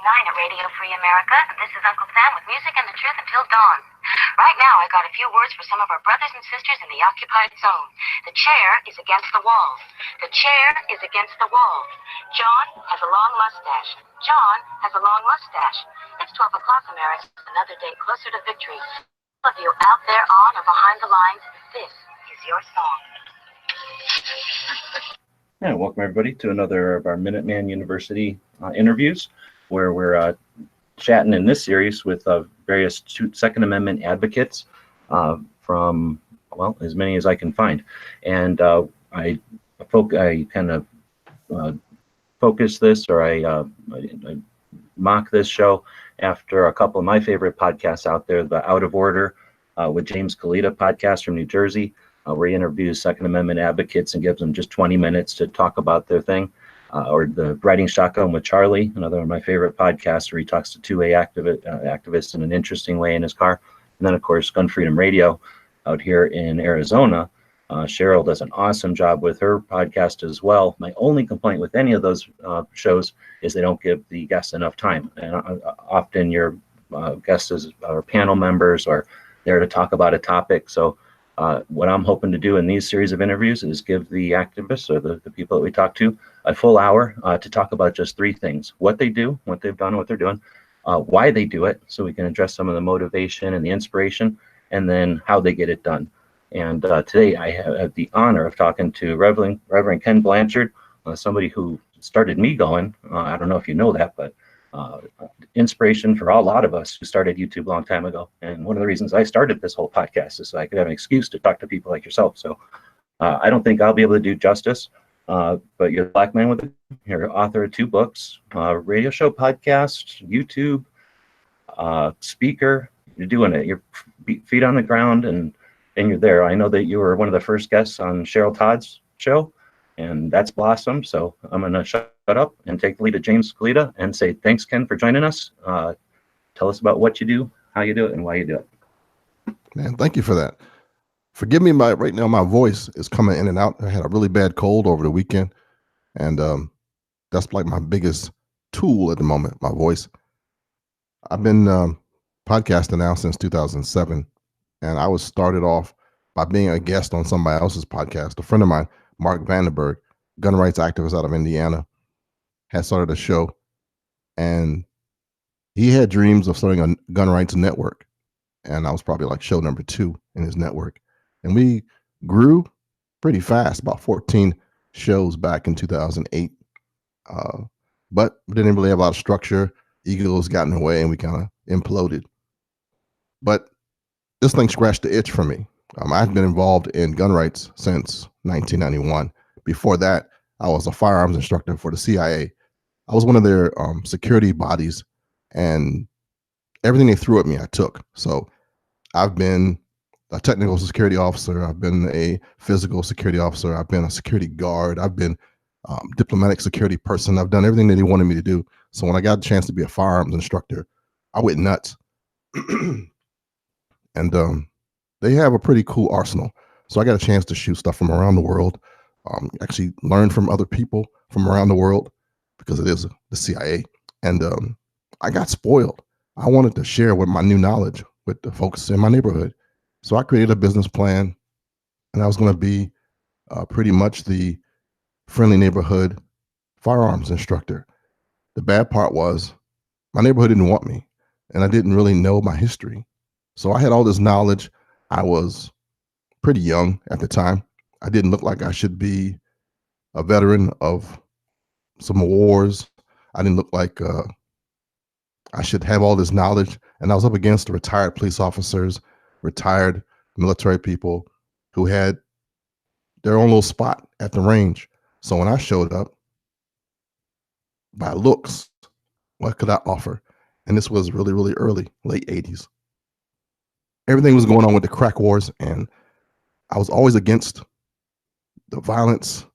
9 at Radio Free America, and this is Uncle Sam with music and the truth until dawn. Right now, I got a few words for some of our brothers and sisters in the occupied zone. The chair is against the wall. The chair is against the wall. John has a long mustache. John has a long mustache. It's 12 o'clock, America. Another day closer to victory. All of you out there on or behind the lines, this is your song. Yeah, welcome everybody to another of our Minuteman University interviews, where we're chatting in this series with various Second Amendment advocates from, well, as many as I can find. And I kind of focus this, or I mock this show after a couple of my favorite podcasts out there, the Out of Order with James Kalita podcast from New Jersey, where he interviews Second Amendment advocates and gives them just 20 minutes to talk about their thing. Or the Riding Shotgun with Charlie, another of my favorite podcasts, where he talks to 2A activists in an interesting way in his car. And then, of course, Gun Freedom Radio out here in Arizona. Cheryl does an awesome job with her podcast as well. My only complaint with any of those shows is they don't give the guests enough time. And often your guests or panel members are there to talk about a topic. So what I'm hoping to do in these series of interviews is give the activists, or the people that we talk to, a full hour to talk about just three things: what they do, what they've done, what they're doing, why they do it, so we can address some of the motivation and the inspiration, and then how they get it done. And today I have the honor of talking to Reverend Ken Blanchard, somebody who started me going. I don't know if you know that, but inspiration for a lot of us who started YouTube a long time ago. And one of the reasons I started this whole podcast is so I could have an excuse to talk to people like yourself. So I don't think I'll be able to do justice, but you're a black man with you're author of 2 books, radio show, podcast, YouTube, speaker. You're doing it. You're feet on the ground, and you're there. I know that you were one of the first guests on Cheryl Todd's show, and that's blossomed. So I'm going to shut up and take the lead to James Kalita and say, thanks, Ken, for joining us. Tell us about what you do, how you do it, and why you do it. Man, thank you for that. Forgive me, right now my voice is coming in and out. I had a really bad cold over the weekend, and that's like my biggest tool at the moment, my voice. I've been podcasting now since 2007, and I was started off by being a guest on somebody else's podcast. A friend of mine, Mark Vandenberg, gun rights activist out of Indiana, had started a show, and he had dreams of starting a gun rights network. And I was probably like show number 2 in his network. And we grew pretty fast, about 14 shows back in 2008. But we didn't really have a lot of structure. Egos got in the way and we kind of imploded. But this thing scratched the itch for me. I've been involved in gun rights since 1991. Before that, I was a firearms instructor for the CIA. I was one of their security bodies, and everything they threw at me, I took. So I've been a technical security officer. I've been a physical security officer. I've been a security guard. I've been diplomatic security person. I've done everything that they wanted me to do. So when I got a chance to be a firearms instructor, I went nuts. And they have a pretty cool arsenal. So I got a chance to shoot stuff from around the world, actually learn from other people from around the world, because it is the CIA. And I got spoiled. I wanted to share with my new knowledge with the folks in my neighborhood. So I created a business plan, and I was going to be pretty much the friendly neighborhood firearms instructor. The bad part was my neighborhood didn't want me, and I didn't really know my history. So I had all this knowledge. I was pretty young at the time. I didn't look like I should be a veteran of some wars. I didn't look like I should have all this knowledge. And I was up against retired police officers, retired military people who had their own little spot at the range. So when I showed up, by looks, what could I offer? And this was really, really early, late 80s. Everything was going on with the crack wars, and I was always against the violence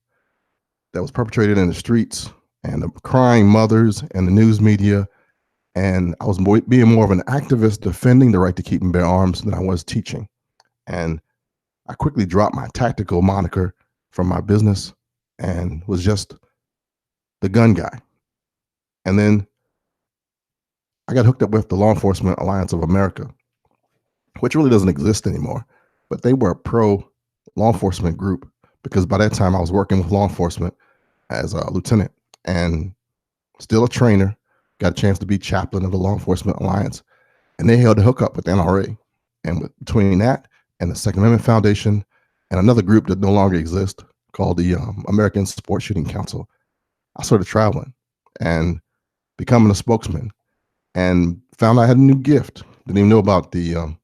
that was perpetrated in the streets and the crying mothers and the news media. And I was being more of an activist defending the right to keep and bear arms than I was teaching. And I quickly dropped my tactical moniker from my business and was just the gun guy. And then I got hooked up with the Law Enforcement Alliance of America, which really doesn't exist anymore. But they were a pro law enforcement group because by that time I was working with law enforcement as a lieutenant and still a trainer, got a chance to be chaplain of the Law Enforcement Alliance. And they held a hookup with the NRA. And between that and the Second Amendment Foundation and another group that no longer exists called the American Sports Shooting Council, I started traveling and becoming a spokesman and found I had a new gift. Didn't even know about the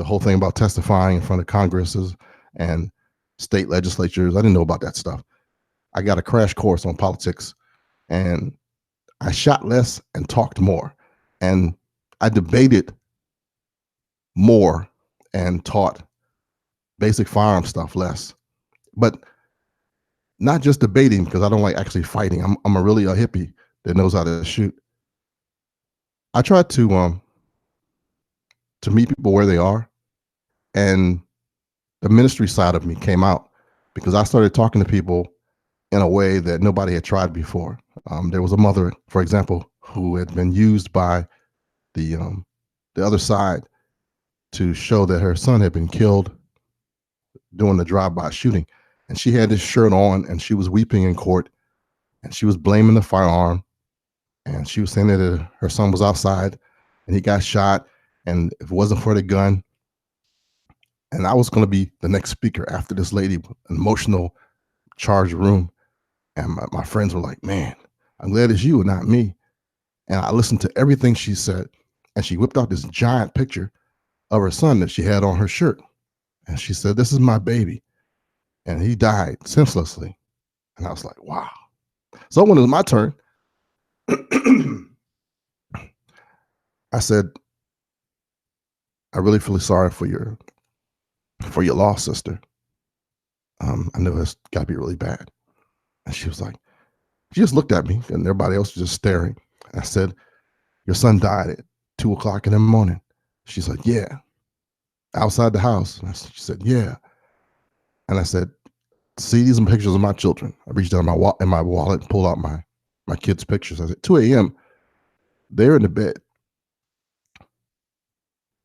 whole thing about testifying in front of Congresses and state legislatures. I didn't know about that stuff. I got a crash course on politics, and I shot less and talked more. And I debated more and taught basic firearm stuff less. But not just debating, because I don't like actually fighting. I'm really a hippie that knows how to shoot. I tried to meet people where they are, and the ministry side of me came out because I started talking to people in a way that nobody had tried before. There was a mother, for example, who had been used by the other side to show that her son had been killed doing the drive-by shooting. And she had this shirt on and she was weeping in court and she was blaming the firearm. And she was saying that her son was outside and he got shot. And if it wasn't for the gun, and I was going to be the next speaker after this lady, an emotional charged room. And my friends were like, man, I'm glad it's you and not me. And I listened to everything she said. And she whipped out this giant picture of her son that she had on her shirt. And she said, this is my baby. And he died senselessly. And I was like, wow. So when it was my turn, I said, I really feel sorry for your loss, sister. I know it's got to be really bad. And she was like, she just looked at me and everybody else was just staring. I said, your son died at 2:00 in the morning. She said, yeah. Outside the house. And she said, yeah. And I said, see, these are pictures of my children. I reached down in my wallet and pulled out my kids' pictures. I said, 2 a.m., they're in the bed.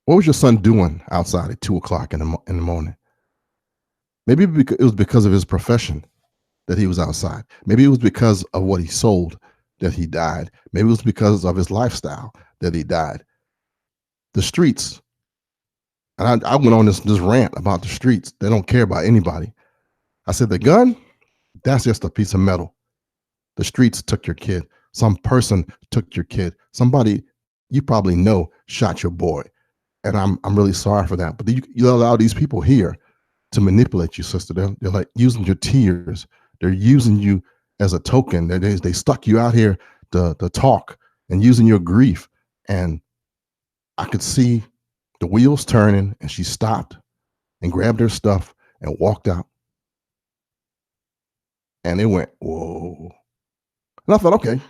What was your son doing outside at 2:00 in the morning? Maybe it was because of his profession that he was outside. Maybe it was because of what he sold that he died. Maybe it was because of his lifestyle that he died. The streets. And I went on this rant about the streets. They don't care about anybody. I said, the gun, that's just a piece of metal. The streets took your kid. Some person took your kid. Somebody you probably know shot your boy. And I'm really sorry for that. But you allow these people here to manipulate you, sister. They're like using your tears. They're using you as a token. They stuck you out here to talk and using your grief. And I could see the wheels turning, and she stopped and grabbed her stuff and walked out. And it went, whoa. And I thought, okay,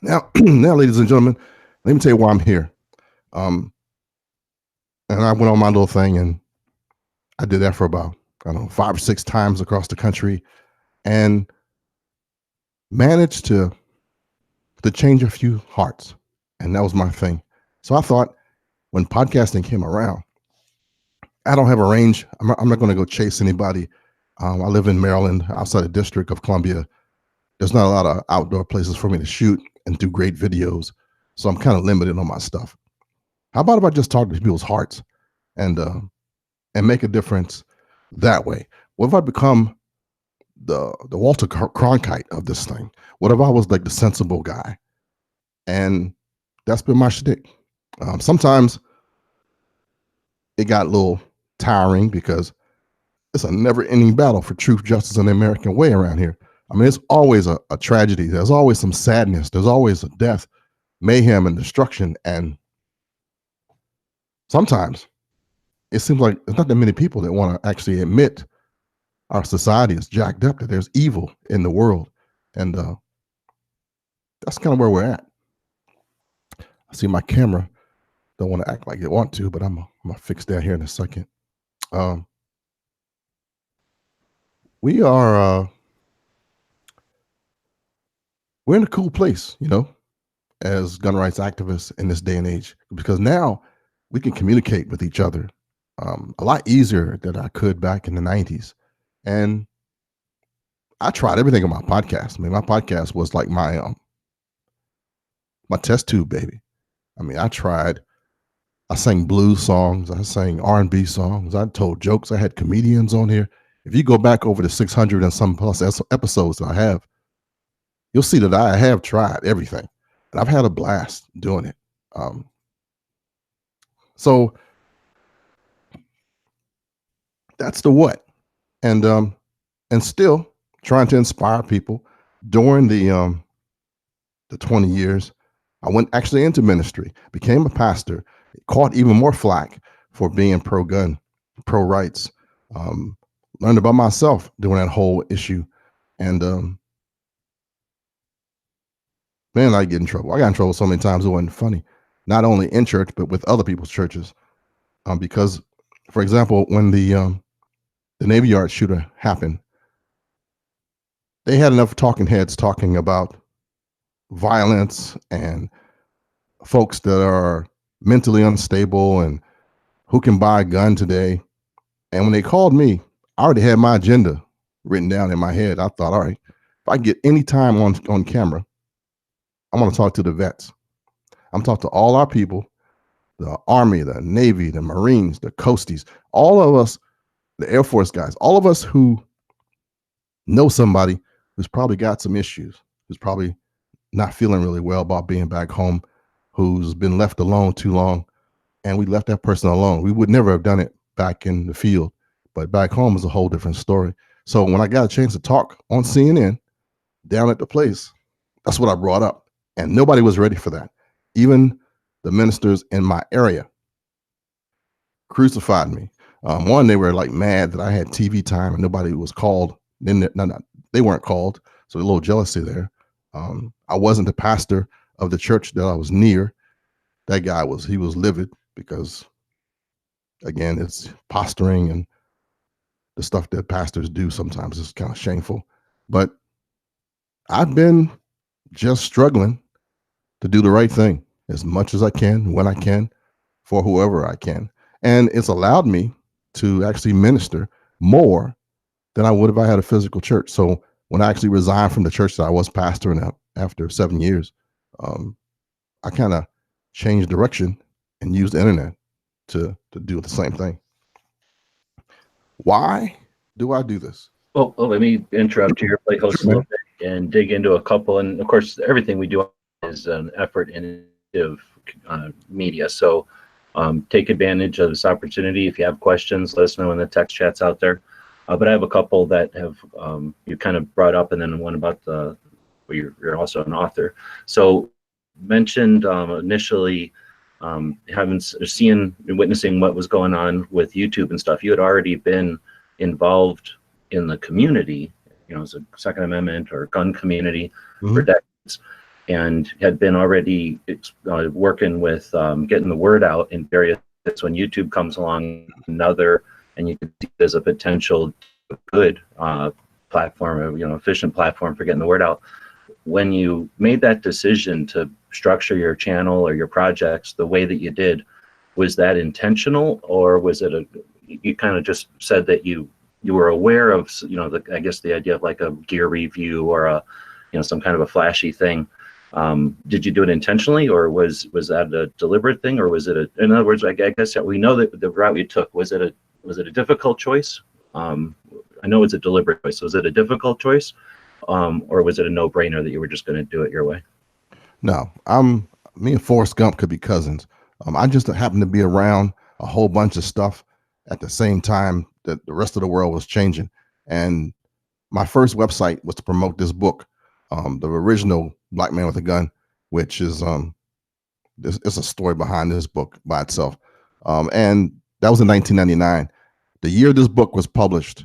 now, ladies and gentlemen, let me tell you why I'm here. And I went on my little thing, and I did that for about, 5 or 6 times across the country, and managed to change a few hearts. And that was my thing. So I thought, when podcasting came around, I don't have a range. I'm not going to go chase anybody. I live in Maryland, outside the District of Columbia. There's not a lot of outdoor places for me to shoot and do great videos. So I'm kind of limited on my stuff. How about if I just talk to people's hearts and make a difference that way? What if I become the Walter Cronkite of this thing? What if I was like the sensible guy? And that's been my shtick. Sometimes it got a little tiring because it's a never-ending battle for truth, justice, and the American way around here. I mean, it's always a tragedy. There's always some sadness. There's always a death, mayhem, and destruction. And sometimes it seems like there's not that many people that want to actually admit our society is jacked up, that there's evil in the world. And that's kind of where we're at. I see my camera. Don't want to act like it want to, but I'm going to fix that here in a second. We are... we're in a cool place, as gun rights activists in this day and age, because now we can communicate with each other a lot easier than I could back in the 90s. And I tried everything on my podcast. I mean, my podcast was like my test tube, baby. I mean, I sang blues songs, I sang R&B songs, I told jokes, I had comedians on here. If you go back over the 600 and some plus episodes that I have, you'll see that I have tried everything. And I've had a blast doing it. So that's the what. And still trying to inspire people. During the 20 years, I went actually into ministry, became a pastor, caught even more flack for being pro-gun, pro-rights. Learned about myself during that whole issue. And man, I get in trouble. I got in trouble so many times it wasn't funny. Not only in church, but with other people's churches. Because, for example, when the Navy Yard shooter happened, they had enough talking heads talking about violence and folks that are mentally unstable and who can buy a gun today. And when they called me, I already had my agenda written down in my head. I thought, all right, if I get any time on camera, I'm going to talk to the vets. I'm talking to all our people, the Army, the Navy, the Marines, the Coasties, all of us, the Air Force guys, all of us who know somebody who's probably got some issues, who's probably not feeling really well about being back home, who's been left alone too long, and we left that person alone. We would never have done it back in the field, but back home is a whole different story. So when I got a chance to talk on CNN down at the place, that's what I brought up. And nobody was ready for that. Even the ministers in my area crucified me. One, they were like mad that I had TV time and nobody was called. Then they weren't called. So a little jealousy there. I wasn't the pastor of the church that I was near. That guy was livid because, again, it's posturing and the stuff that pastors do sometimes is kind of shameful. But I've been just struggling to do the right thing as much as I can, when I can, for whoever I can. And it's allowed me to actually minister more than I would if I had a physical church. So when I actually resigned from the church that I was pastoring after 7 years, I kind of changed direction and used the internet to do the same thing. Why do I do this? Well, let me interrupt your play host a little bit and dig into a couple. And of course, everything we do is an effort in media. So take advantage of this opportunity. If you have questions, let us know in the text chats out there. But I have a couple that have you kind of brought up, and then one about you're also an author. So mentioned initially seeing and witnessing what was going on with YouTube and stuff. You had already been involved in the community, as a Second Amendment or gun community for decades, and had been already working with getting the word out in various. When YouTube comes along, and you can see it as a potential good platform, efficient platform for getting the word out. When you made that decision to structure your channel or your projects the way that you did, was that intentional, or was it you kind of just said that you were aware of, I guess the idea of like a gear review or some kind of a flashy thing? Did you do it intentionally, or was that a deliberate thing, or was it in other words, I guess we know that the route you took, was it a difficult choice? I know it's a deliberate choice. Was it a difficult choice? Or was it a no-brainer that you were just going to do it your way? No, me and Forrest Gump could be cousins. I just happened to be around a whole bunch of stuff at the same time that the rest of the world was changing. And my first website was to promote this book, the original Black Man with a Gun, which is it's a story behind this book by itself. And that was in 1999. The year this book was published,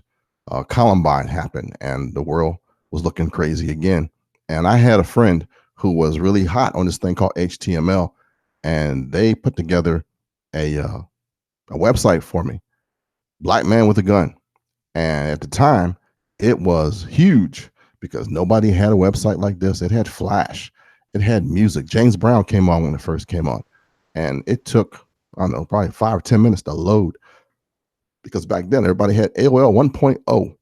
Columbine happened, and the world was looking crazy again. And I had a friend who was really hot on this thing called HTML, and they put together a website for me, Black Man with a Gun. And at the time, it was huge because nobody had a website like this. It had Flash. it had music. James Brown came on when it first came on, and it took, I don't know, probably 5 or 10 minutes to load, because back then everybody had AOL 1.0.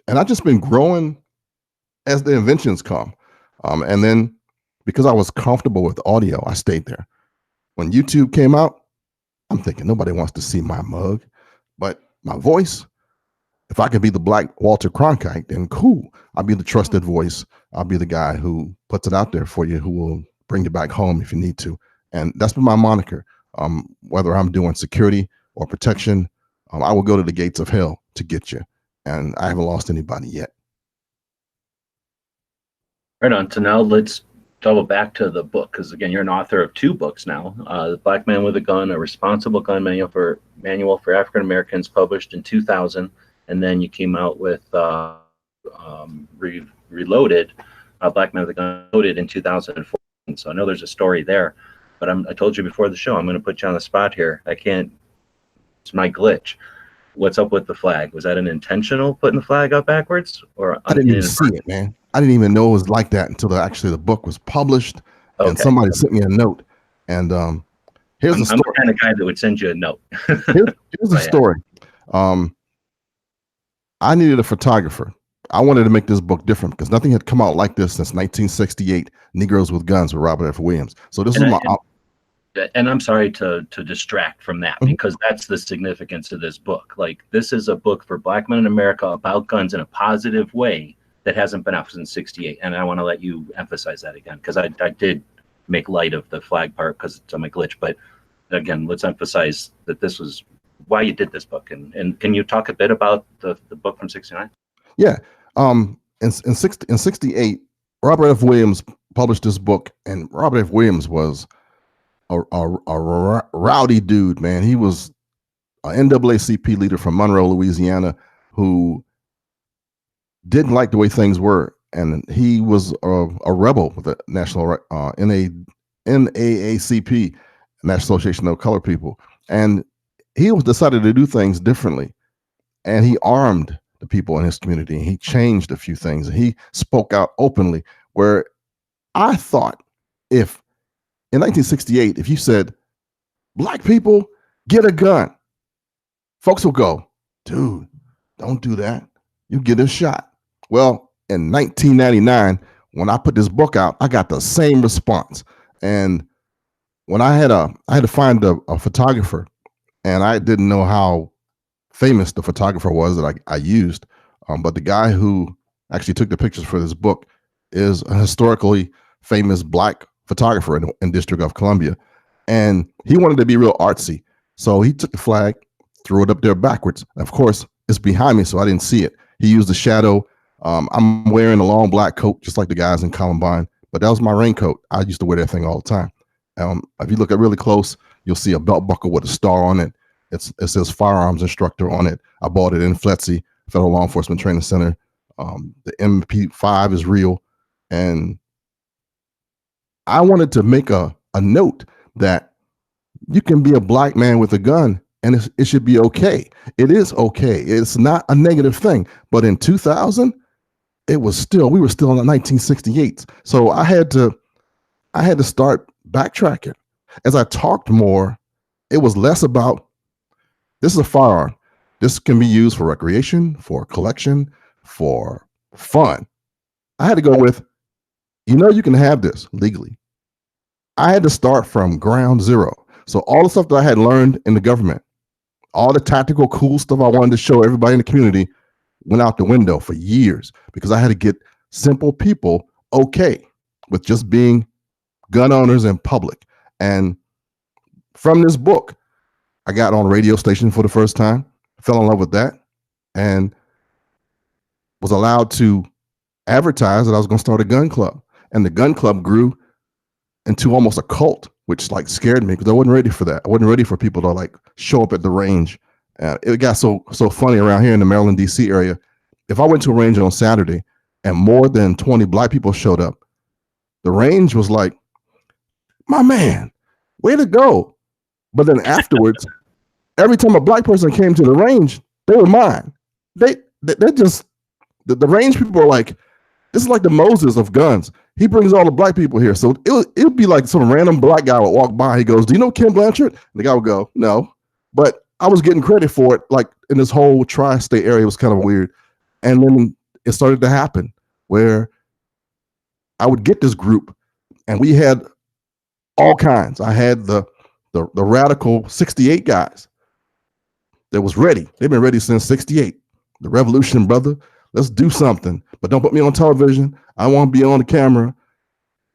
And I've just been growing as the inventions come. And then because I was comfortable with audio, I stayed there. When YouTube came out, I'm thinking nobody wants to see my mug, but my voice, if I could be the Black Walter Cronkite, then cool. I'll be the trusted voice. I'll be the guy who puts it out there for you, who will bring you back home if you need to. And that's been my moniker. Whether I'm doing security or protection, I will go to the gates of hell to get you. And I haven't lost anybody yet. Right on. So now let's double back to the book, because again, you're an author of 2 books now. The Black Man with a Gun, a responsible gun manual for African Americans, published in 2000. And then you came out with Reloaded, Black Man with a Gun Loaded in 2014. So I know there's a story there, but I told you before the show, I'm going to put you on the spot here. I can't, it's my glitch. What's up with the flag? Was that an intentional putting the flag up backwards? Or I didn't even see it, man. I didn't even know it was like that until the book was published, and somebody sent me a note. And here's the story. I'm the kind of guy that would send you a note. here's the story. I needed a photographer. I wanted to make this book different because nothing had come out like this since 1968, Negroes with Guns with Robert F. Williams. So this is my... And I'm sorry to distract from that, because that's the significance of this book. Like, this is a book for Black men in America about guns in a positive way that hasn't been out since 68. And I want to let you emphasize that again, because I did make light of the flag part because it's on my glitch. But again, let's emphasize that this was why you did this book. And can you talk a bit about the book from 69? Yeah. In 68, Robert F. Williams published this book, and Robert F. Williams was a rowdy dude, man. He was an NAACP leader from Monroe, Louisiana, who didn't like the way things were, and he was a rebel with the national NAACP, National Association of Colored People, and he was decided to do things differently, and he armed the people in his community, and he changed a few things, and he spoke out openly. Where I thought, if in 1968, if you said, Black people, get a gun, folks will go, dude, don't do that. You get a shot. Well, in 1999, when I put this book out, I got the same response. And when I had to find a photographer, and I didn't know how famous the photographer was that I used, but the guy who actually took the pictures for this book is a historically famous Black photographer in District of Columbia, and he wanted to be real artsy. So he took the flag, threw it up there backwards. Of course, it's behind me, so I didn't see it. He used the shadow. I'm wearing a long black coat, just like the guys in Columbine, but that was my raincoat. I used to wear that thing all the time. If you look at really close, you'll see a belt buckle with a star on it. It says firearms instructor on it. I bought it in FLETC, Federal Law Enforcement Training Center. The MP5 is real, and I wanted to make a note that you can be a Black man with a gun, and it should be okay. It is okay. It's not a negative thing. But in 2000, we were still in the 1968s. So I had to start backtracking. As I talked more, it was less about, this is a firearm. This can be used for recreation, for collection, for fun. I had to go with, you can have this legally. I had to start from ground zero. So all the stuff that I had learned in the government, all the tactical cool stuff I wanted to show everybody in the community, went out the window for years, because I had to get simple people okay with just being gun owners in public. And from this book, I got on a radio station for the first time, fell in love with that, and was allowed to advertise that I was going to start a gun club. And the gun club grew into almost a cult, which scared me, because I wasn't ready for that. I wasn't ready for people to show up at the range. It got so funny around here in the Maryland, D.C. area. If I went to a range on Saturday and more than 20 Black people showed up, the range was like, my man, way to go. But then afterwards, every time a Black person came to the range, they were mine. They just, the range people were like, This is like the Moses of guns. He brings all the black people here. So it would be like some random black guy would walk by. He goes, "Do you know Ken Blanchard?" And the guy would go, "No." But I was getting credit for it. Like in this whole tri-state area, it was kind of weird. And then it started to happen where I would get this group and we had all kinds. I had the radical 68 guys that was ready. They've been ready since 68. The revolution, brother. Let's do something, but don't put me on television. I want to be on the camera.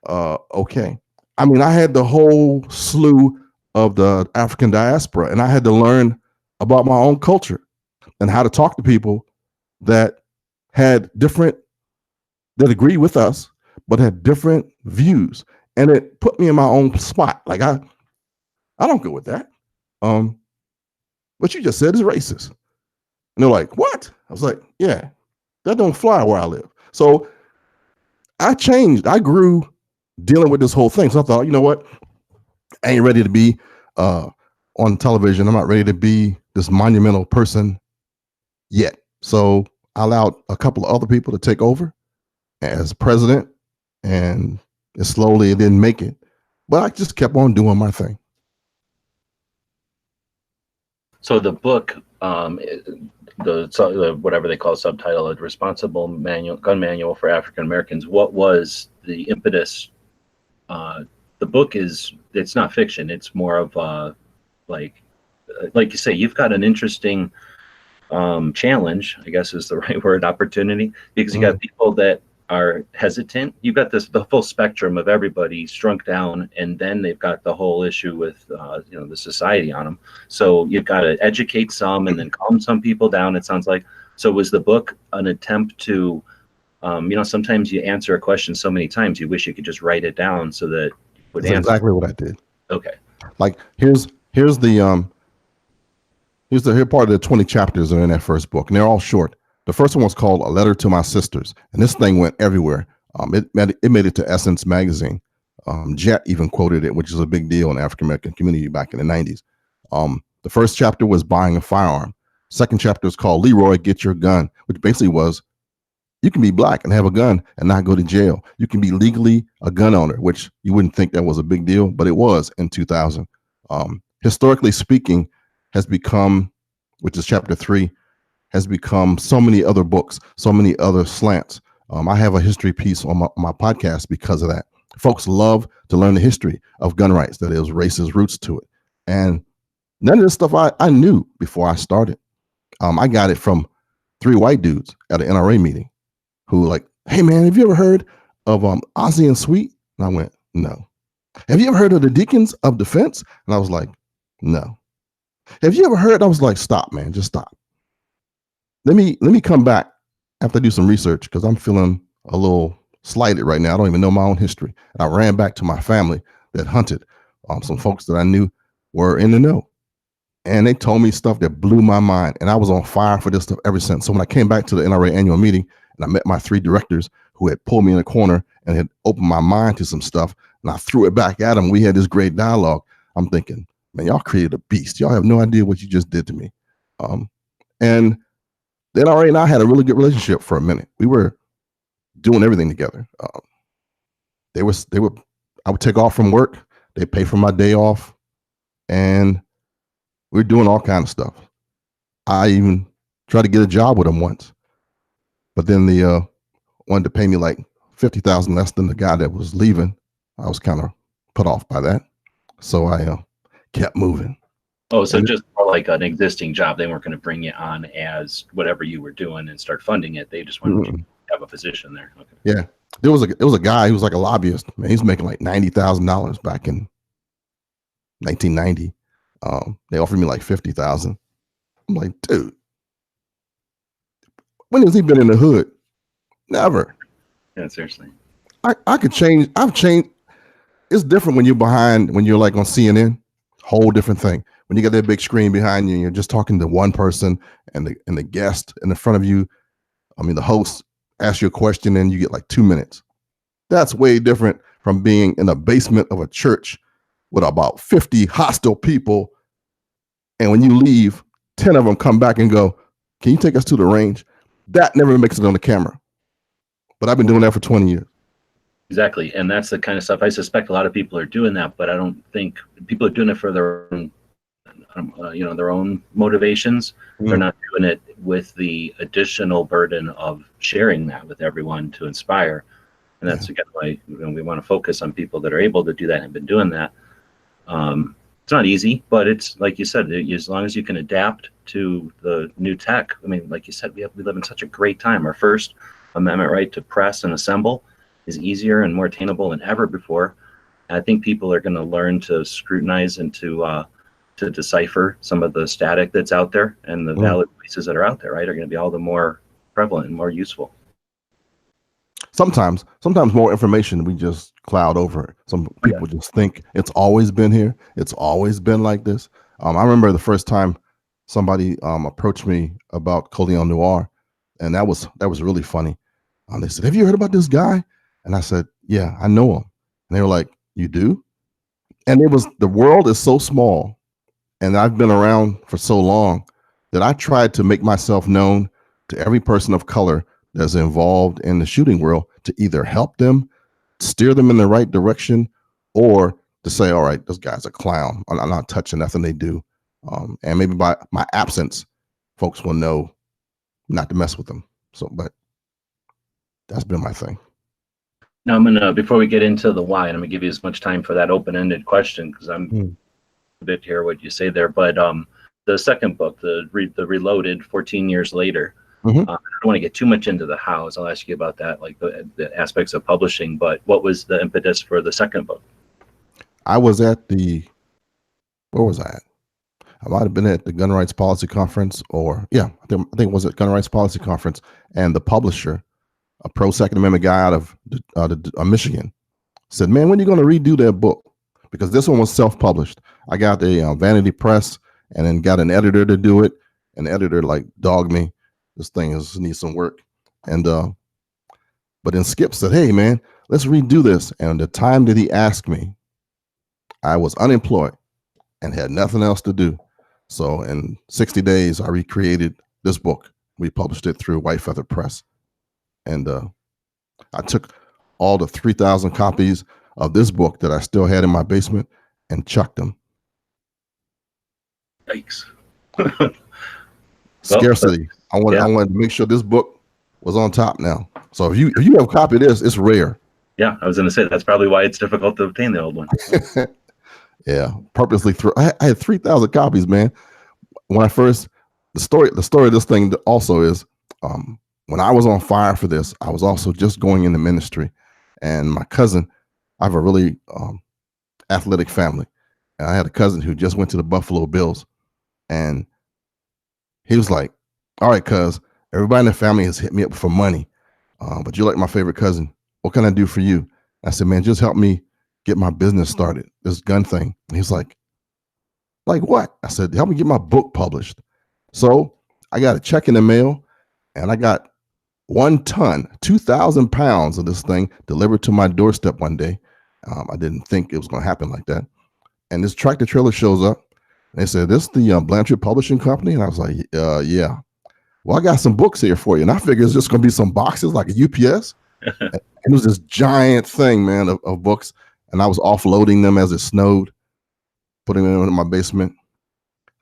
Okay. I mean, I had the whole slew of the African diaspora, and I had to learn about my own culture and how to talk to people that had different, that agree with us, but had different views. And it put me in my own spot. Like I don't go with that. What you just said is racist. And they're like, "What?" I was like, "Yeah, that don't fly where I live." So I changed. I grew dealing with this whole thing. So I thought, you know what? I ain't ready to be on television. I'm not ready to be this monumental person yet. So I allowed a couple of other people to take over as president, and it slowly didn't make it. But I just kept on doing my thing. So the book, the whatever they call subtitle, Responsible Gun Manual for African Americans. What was the impetus? The book it's not fiction. It's more of like you say, you've got an interesting challenge, I guess is the right word, opportunity, because you got people that are hesitant. You've got the full spectrum of everybody shrunk down, and then they've got the whole issue with the society on them. So you've got to educate some and then calm some people down, it sounds like. So was the book an attempt to sometimes you answer a question so many times you wish you could just write it down so that you would answer. Exactly what I did. Okay. Like here's the part of the 20 chapters are in that first book, and they're all short. The first one was called A Letter to My Sisters, and this thing went everywhere. It made it to Essence magazine. Jet even quoted it, which is a big deal in the African American community back in the 90s. The first chapter was buying a firearm. Second chapter is called Leroy, Get Your Gun, which basically was you can be black and have a gun and not go to jail. You can be legally a gun owner, which you wouldn't think that was a big deal, but it was in 2000. Historically Speaking has become, which is chapter 3, has become so many other books, so many other slants. I have a history piece on my podcast because of that. Folks love to learn the history of gun rights, that it was racist roots to it. And none of this stuff I knew before I started. I got it from 3 white dudes at an NRA meeting who like, "Hey man, have you ever heard of Ozzie and Sweet?" And I went, "No." "Have you ever heard of the Deacons of Defense?" And I was like, "No." "Have you ever heard?" I was like, "Stop, man, just stop. Let me come back after I do some research because I'm feeling a little slighted right now. I don't even know my own history." And I ran back to my family that hunted. Some folks that I knew were in the know. And they told me stuff that blew my mind. And I was on fire for this stuff ever since. So when I came back to the NRA annual meeting and I met my 3 directors who had pulled me in a corner and had opened my mind to some stuff, and I threw it back at them, we had this great dialogue. I'm thinking, man, y'all created a beast. Y'all have no idea what you just did to me. And the NRA and I had a really good relationship for a minute. We were doing everything together. I would take off from work. They'd pay for my day off. And we were doing all kinds of stuff. I even tried to get a job with them once. But then they wanted to pay me like $50,000 less than the guy that was leaving. I was kind of put off by that. So I kept moving. Oh, so just more like an existing job. They weren't going to bring you on as whatever you were doing and start funding it. They just wanted you to have a position there. Okay. Yeah. There was a guy who was like a lobbyist. Man, he's making like $90,000 back in 1990. They offered me like $50,000. I'm like, dude, when has he been in the hood? Never. Yeah, seriously. I could change. I've changed. It's different when you're like on CNN, whole different thing. When you got that big screen behind you and you're just talking to one person and the guest in the front of you, the host asks you a question and you get like 2 minutes. That's way different from being in the basement of a church with about 50 hostile people. And when you leave, 10 of them come back and go, "Can you take us to the range?" That never makes it on the camera. but I've been doing that for 20 years. Exactly. And that's the kind of stuff I suspect a lot of people are doing that, but I don't think people are doing it for their own, their own motivations. They're not doing it with the additional burden of sharing that with everyone to inspire. And that's again why we want to focus on people that are able to do that and have been doing that. It's not easy, but it's like you said, as long as you can adapt to the new tech. I mean, like you said, we live in such a great time. Our First Amendment right to press and assemble is easier and more attainable than ever before. And I think people are going to learn to scrutinize and to decipher some of the static that's out there, and the valid voices that are out there, right, are going to be all the more prevalent and more useful. Sometimes more information we just cloud over it. Some people just think it's always been here. It's always been like this. I remember the first time somebody approached me about Coleon Noir, and that was really funny. They said, "Have you heard about this guy?" And I said, "Yeah, I know him." And they were like, "You do?" And the world is so small, and I've been around for so long that I tried to make myself known to every person of color that's involved in the shooting world, to either help them, steer them in the right direction, or to say, all right, this guy's a clown. I'm not touching nothing they do. And maybe by my absence, folks will know not to mess with them. So, but that's been my thing. Now I'm gonna, before we get into the why, and I'm gonna give you as much time for that open-ended question, because I'm a bit hear what you say there. But the second book, the Reloaded, 14 years later. I don't want to get too much into the hows. I'll ask you about that, like the aspects of publishing. But what was the impetus for the second book? I was at where was I at? I might have been at the Gun Rights Policy Conference, I think it was at Gun Rights Policy Conference, and the publisher, a pro Second Amendment guy out of Michigan, said, "Man, when are you going to redo that book?" Because this one was self-published. I got a Vanity Press, and then got an editor to do it, and the editor dogged me. This thing needs some work. And but then Skip said, "Hey man, let's redo this." And the time that he asked me, I was unemployed and had nothing else to do. So in 60 days, I recreated this book. We published it through White Feather Press. And I took all the 3,000 copies of this book that I still had in my basement and chucked them. Yikes. Scarcity. I wanted to make sure this book was on top now. So if you have a copy of this, it's rare. Yeah, I was going to say that's probably why it's difficult to obtain the old one. Yeah, purposely I had 3,000 copies, man. When the story of this thing also is, when I was on fire for this, I was also just going into ministry, and my cousin, I have a really athletic family, and I had a cousin who just went to the Buffalo Bills, and he was like, "All right, cuz, everybody in the family has hit me up for money, but you're like my favorite cousin. What can I do for you?" I said, "Man, just help me get my business started, this gun thing." And he's like what? I said, "Help me get my book published." So I got a check in the mail, and I got 1 ton, 2,000 pounds of this thing delivered to my doorstep one day. I didn't think it was going to happen like that. And this tractor trailer shows up. They said, "This is the Blanchard Publishing Company?" And I was like, "Yeah." "Well, I got some books here for you." And I figured it's just going to be some boxes like a UPS. It was this giant thing, man, of books. And I was offloading them as it snowed, putting them in my basement.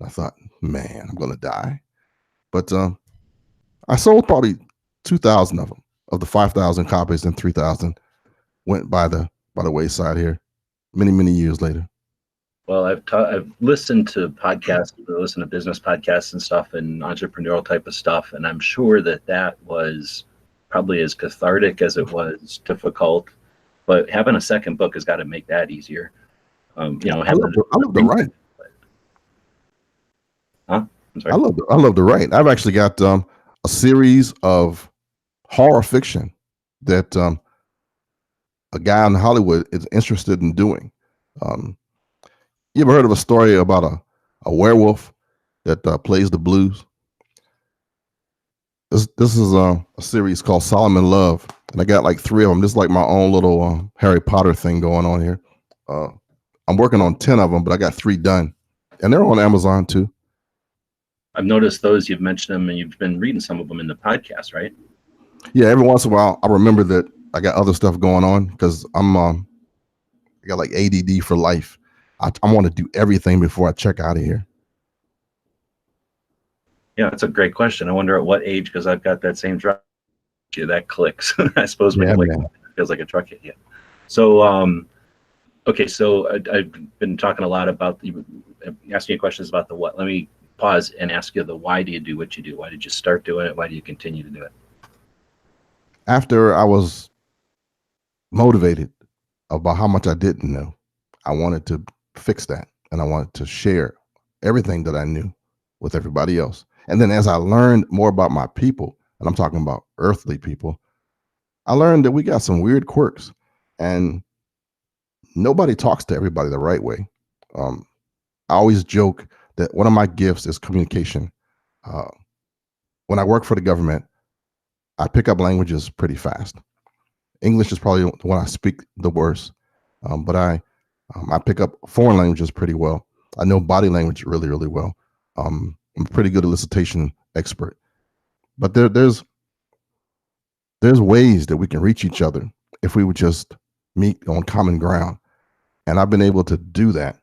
I thought, man, I'm going to die. But I sold probably 2,000 of them. Of the 5,000 copies, and 3,000 went by the wayside here many, many years later. Well, I've listened to podcasts, listened to business podcasts and stuff, and entrepreneurial type of stuff, and I'm sure that was probably as cathartic as it was difficult. But having a second book has got to make that easier. I love to write. Huh? I'm sorry. I love to write. I've actually got a series of horror fiction that a guy in Hollywood is interested in doing. You ever heard of a story about a werewolf that plays the blues? This is a series called Solomon Love, and I got like 3 of them. This is like my own little Harry Potter thing going on here. I'm working on 10 of them, but I got 3 done, and they're on Amazon too. I've noticed those. You've mentioned them, and you've been reading some of them in the podcast, right? Yeah, every once in a while, I remember that I got other stuff going on because I got like ADD for life. I want to do everything before I check out of here. Yeah, that's a great question. I wonder at what age, because I've got that same drop. Yeah, that clicks. I suppose when Yeah, you wake man. up, it feels like a truck hit you. So, okay, so I've been talking a lot about asking you questions about the what. Let me pause and ask you the why do you do what you do? Why did you start doing it? Why do you continue to do it? After I was motivated about how much I didn't know, I wanted to fix that, and I wanted to share everything that I knew with everybody else. And then as I learned more about my people, and I'm talking about earthly people, I learned that we got some weird quirks, and nobody talks to everybody the right way. Um, I always joke that one of my gifts is communication. Uh, when I work for the government, I pick up languages pretty fast. English is probably the one I speak the worst, but I pick up foreign languages pretty well. I know body language really, really well. I'm a pretty good elicitation expert. But there's ways that we can reach each other if we would just meet on common ground. And I've been able to do that,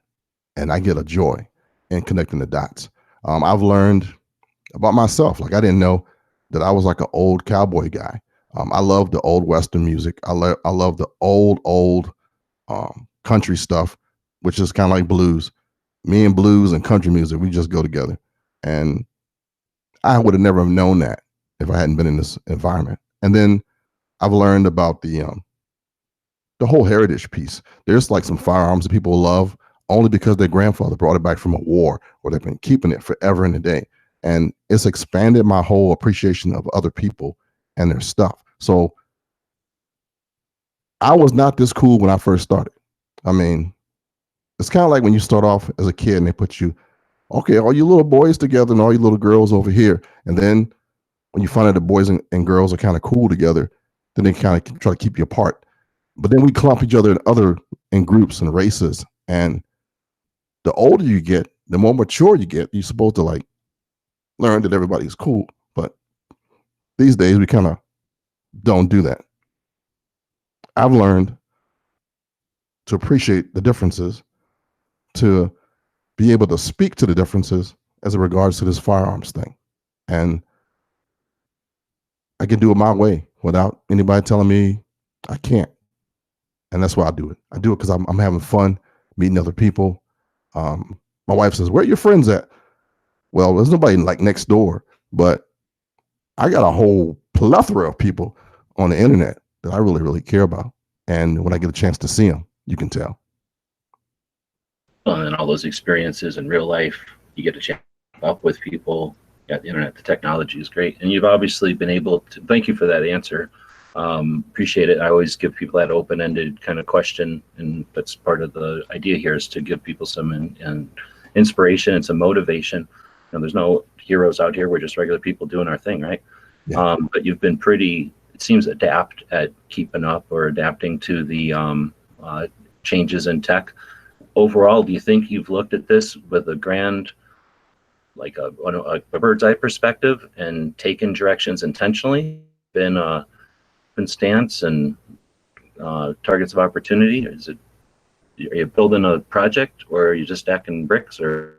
and I get a joy in connecting the dots. I've learned about myself. Like I didn't know that I was like an old cowboy guy. I love the old Western music. I love the old country stuff, which is kind of like blues. Me and blues and country music, we just go together. And I would have never known that if I hadn't been in this environment. And then I've learned about the whole heritage piece. There's like some firearms that people love only because their grandfather brought it back from a war, or they've been keeping it forever and a day. And it's expanded my whole appreciation of other people and their stuff. So I was not this cool when I first started. I mean, it's kind of like when you start off as a kid and they put you, okay, all you little boys together and all you little girls over here. And then when you find out the boys and girls are kind of cool together, then they kind of try to keep you apart. But then we clump each other in groups and races. And the older you get, the more mature you get. You're supposed to like learn that everybody's cool. But these days we kind of don't do that. I've learned to appreciate the differences, to be able to speak to the differences as it regards to this firearms thing. And I can do it my way without anybody telling me I can't. And that's why I do it. I do it because I'm having fun meeting other people. My wife says, "Where are your friends at?" Well, there's nobody like next door, but I got a whole plethora of people on the internet that I really, really care about. And when I get a chance to see them, you can tell. And all those experiences in real life, you get to chat up with people. Yeah, the internet, the technology is great. And you've obviously been able to, thank you for that answer. Appreciate it. I always give people that open-ended kind of question, and that's part of the idea here, is to give people some inspiration and some motivation. There's no heroes out here. We're just regular people doing our thing, right? Yeah. But you've been pretty, it seems, adept at keeping up or adapting to the changes in tech. Overall, do you think you've looked at this with a grand, like a bird's eye perspective, and taken directions intentionally, been stance and targets of opportunity? Is it, are you building a project, or are you just stacking bricks? Or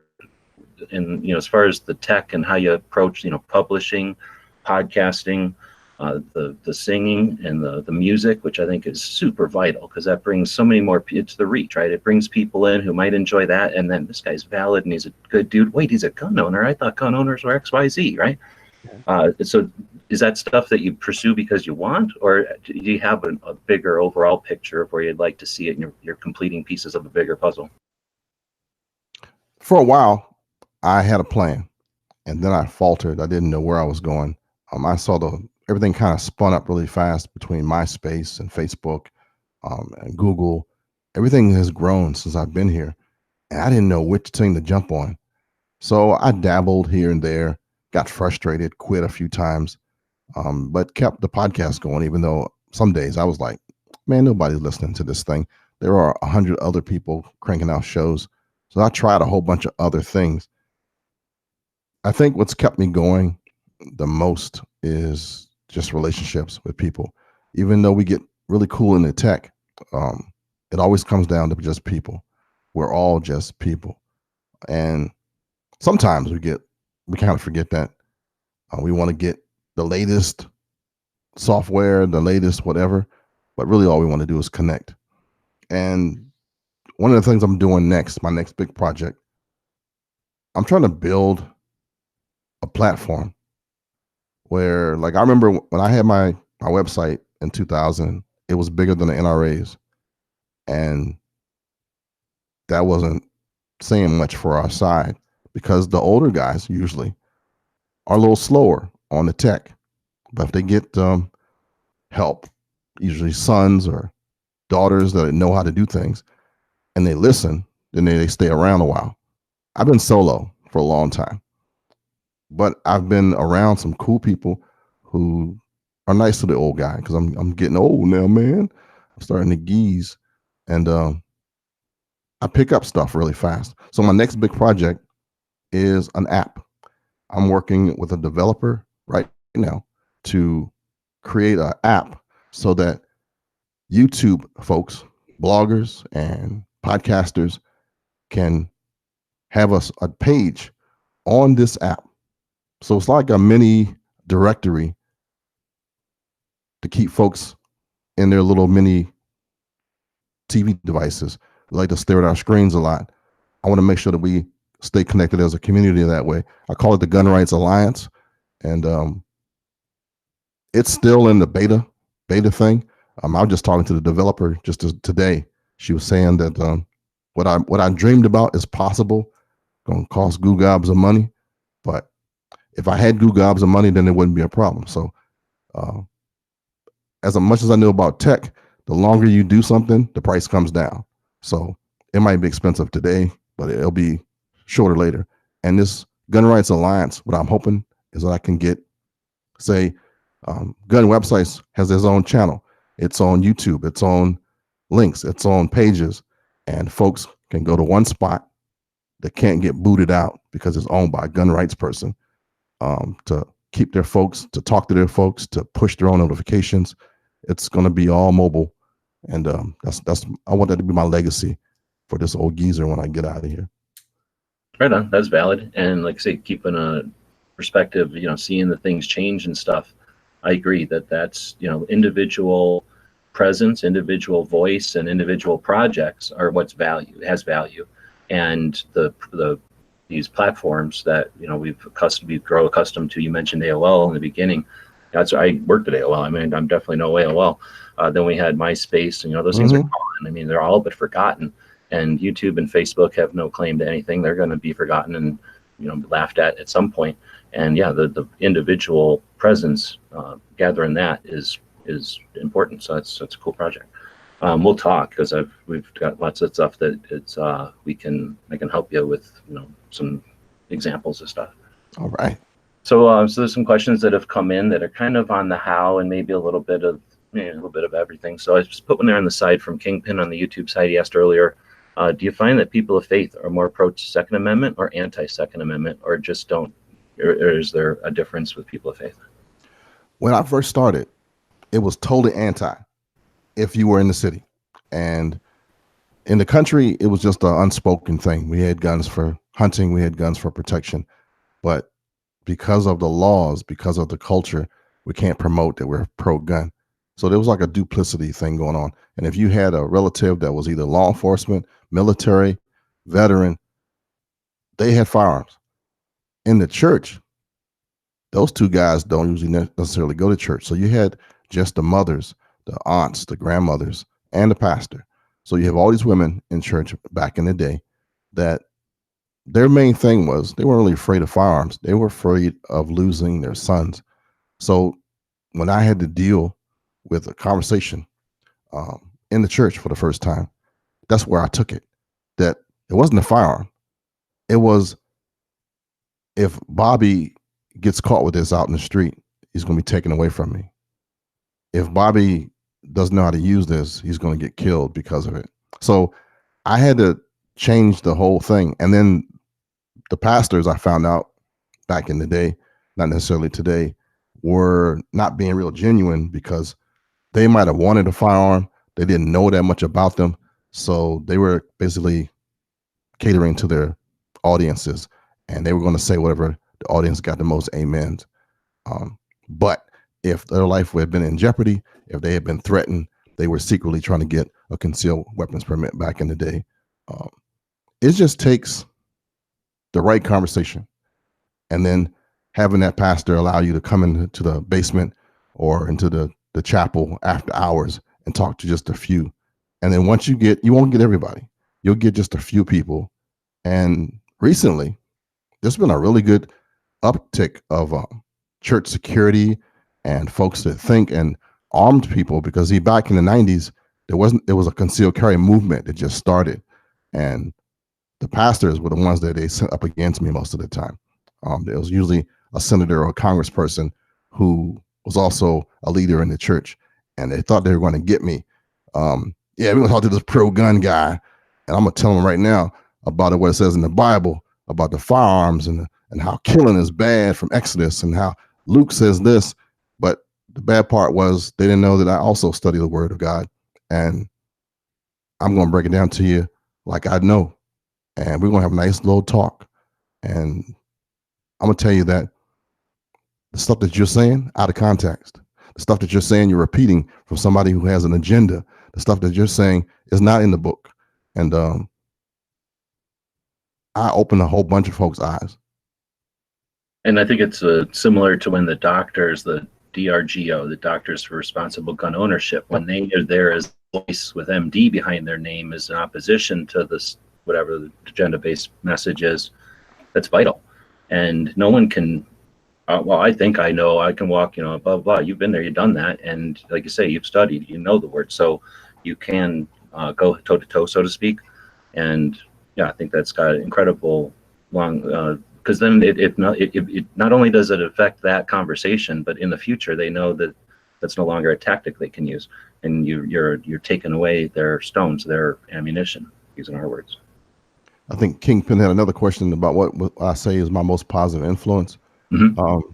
as far as the tech and how you approach publishing, podcasting, the singing and the music, which I think is super vital, because that brings so many more, it's the reach, right? It brings people in who might enjoy that, and then this guy's valid and he's a good dude. Wait, he's a gun owner. I thought gun owners were XYZ, right? So is that stuff that you pursue because you want, or do you have a bigger overall picture of where you'd like to see it, and you're completing pieces of a bigger puzzle? For a while, I had a plan, and then I faltered. I didn't know where I was going. I saw everything kind of spun up really fast between MySpace and Facebook and Google. Everything has grown since I've been here, and I didn't know which thing to jump on. So I dabbled here and there, got frustrated, quit a few times, but kept the podcast going, even though some days I was like, man, nobody's listening to this thing. There are 100 other people cranking out shows. So I tried a whole bunch of other things. I think what's kept me going the most is just relationships with people. Even though we get really cool in the tech, it always comes down to just people. We're all just people. And sometimes we kind of forget that. We want to get the latest software, the latest whatever, but really all we want to do is connect. And one of the things I'm doing next, my next big project, I'm trying to build a platform where, like, I remember when I had my website in 2000, it was bigger than the NRA's. And that wasn't saying much for our side because the older guys usually are a little slower on the tech. But if they get help, usually sons or daughters that know how to do things, and they listen, then they stay around a while. I've been solo for a long time, but I've been around some cool people who are nice to the old guy because I'm getting old now, man. I'm starting to geese, and I pick up stuff really fast. So my next big project is an app. I'm working with a developer right now to create an app so that YouTube folks, bloggers, and podcasters can have a page on this app. So it's like a mini directory to keep folks in their little mini TV devices. We like to stare at our screens a lot. I want to make sure that we stay connected as a community that way. I call it the Gun Rights Alliance, and it's still in the beta thing. I was just talking to the developer just today. She was saying that what I dreamed about is possible. Going to cost goo gobs of money, but if I had goo gobs of money, then it wouldn't be a problem. So, as much as I know about tech, the longer you do something, the price comes down. So it might be expensive today, but it'll be shorter later. And this Gun Rights Alliance, what I'm hoping is that I can get, say, Gun Websites has its own channel. It's on YouTube. It's on links. It's on pages. And folks can go to one spot that can't get booted out because it's owned by a gun rights person, to keep their folks, to talk to their folks, to push their own notifications. It's going to be all mobile. And that's I want that to be my legacy for this old geezer when I get out of here. Right on. That's valid. And like I say, keeping a perspective, seeing the things change and stuff. I agree that's, individual presence, individual voice, and individual projects are what's has value. And these platforms that, we've grown accustomed to, you mentioned AOL in the beginning. I worked at AOL. I mean, I'm definitely no AOL. Then we had MySpace, and those things are gone. I mean, they're all but forgotten. And YouTube and Facebook have no claim to anything. They're going to be forgotten and laughed at some point. And yeah, the individual presence, gathering that is important. So that's a cool project. We'll talk because we've got lots of stuff that I can help you with some examples of stuff. All right. So there's some questions that have come in that are kind of on the how and maybe a little bit of everything. So I just put one there on the side from Kingpin on the YouTube side. He asked earlier, do you find that people of faith are more pro-Second Amendment or anti-Second Amendment, or just don't, or is there a difference with people of faith? When I first started, it was totally anti if you were in the city. And in the country, it was just an unspoken thing. We had guns for hunting. We had guns for protection. But because of the laws, because of the culture, we can't promote that we're pro-gun. So there was like a duplicity thing going on. And if you had a relative that was either law enforcement, military, veteran, they had firearms. In the church, those two guys don't usually necessarily go to church. So you had just the mothers, the aunts, the grandmothers, and the pastor. So you have all these women in church back in the day that their main thing was they weren't really afraid of firearms. They were afraid of losing their sons. So when I had to deal with a conversation in the church for the first time, that's where I took it. That it wasn't a firearm. It was, if Bobby gets caught with this out in the street, he's going to be taken away from me. If Bobby doesn't know how to use this, he's going to get killed because of it. So I had to change the whole thing. And then the pastors, I found out back in the day, not necessarily today, were not being real genuine because they might have wanted a firearm. They didn't know that much about them. So they were basically catering to their audiences, and they were going to say whatever the audience got the most amens. But if their life would have been in jeopardy, if they had been threatened, they were secretly trying to get a concealed weapons permit back in the day. It just takes the right conversation, and then having that pastor allow you to come into the basement or into the chapel after hours and talk to just a few. And then once you won't get everybody. You'll get just a few people. And recently, there's been a really good uptick of church security and folks that think, and armed people, because back in the 90s, there was a concealed carry movement that just started. And the pastors were the ones that they sent up against me most of the time. There was usually a senator or a congressperson who was also a leader in the church, and they thought they were going to get me. We're going to talk to this pro-gun guy, and I'm going to tell him right now about what it says in the Bible about the firearms and how killing is bad from Exodus, and how Luke says this. But the bad part was they didn't know that I also study the Word of God, and I'm going to break it down to you like I know. And we're going to have a nice little talk. And I'm going to tell you that the stuff that you're saying out of context, the stuff that you're saying, you're repeating from somebody who has an agenda, the stuff that you're saying is not in the book. And I opened a whole bunch of folks' eyes. And I think it's similar to when the doctors, the DRGO, the Doctors for Responsible Gun Ownership, when they are there as a voice with MD behind their name as an opposition to this, whatever the agenda-based message is, that's vital. And no one can, well, I think I know, I can walk, blah, blah, blah. You've been there, you've done that. And like you say, you've studied, you know the word. So you can go toe-to-toe, so to speak. And yeah, I think that's got incredible long, because then it not only does it affect that conversation, but in the future, they know that that's no longer a tactic they can use. And you're taking away their stones, their ammunition, using our words. I think Kingpin had another question about what I say is my most positive influence. Mm-hmm.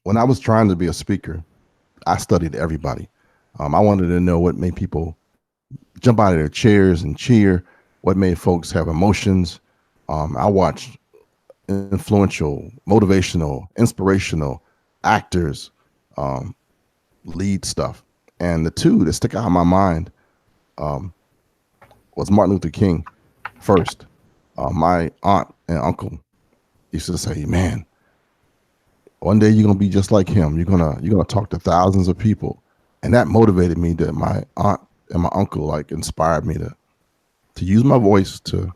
When I was trying to be a speaker, I studied everybody. I wanted to know what made people jump out of their chairs and cheer, what made folks have emotions. I watched influential, motivational, inspirational actors lead stuff. And the two that stick out in my mind was Martin Luther King first. My aunt and uncle used to say, man, one day you're going to be just like him. You're going to talk to thousands of people. And that motivated me, that my aunt and my uncle inspired me to use my voice to